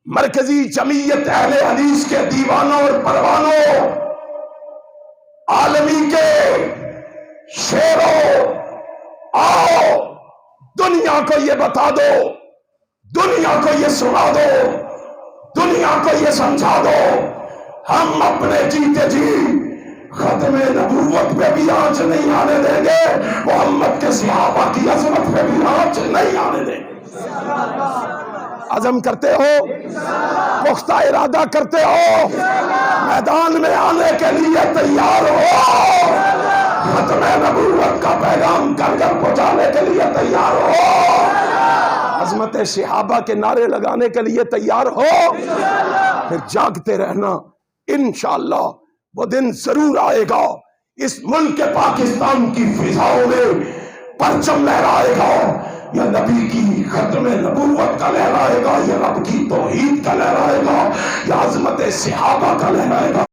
مرکزی جمعیت اہل حدیث کے دیوانوں اور پروانوں، عالمی کے شیروں، آؤ دنیا کو یہ بتا دو، دنیا کو یہ سنا دو، دنیا کو یہ سمجھا دو، ہم اپنے جیتے جی ختم نبوت پہ بھی آنچ نہیں آنے دیں گے، محمد کے صحابہ کی عظمت پہ بھی آنچ نہیں آنے دیں گے۔ عزم کرتے ہو، پختہ ارادہ کرتے ہو، میدان میں آنے کے لیے تیار ہو، ختم نبوت کا پیغام گھر گھر پہنچانے کے لیے تیار ہو، عظمت صحابہ کے نعرے لگانے کے لیے تیار ہو، پھر جاگتے رہنا، انشاءاللہ وہ دن ضرور آئے گا، اس ملک پاکستان کی فضاؤں میں پرچم لہرائے گا، یا نبی کی ختم نبوت کا لہرائے گا، یا رب کی توحید کا لہرائے گا، یا عظمت صحابہ کا لہرائے گا۔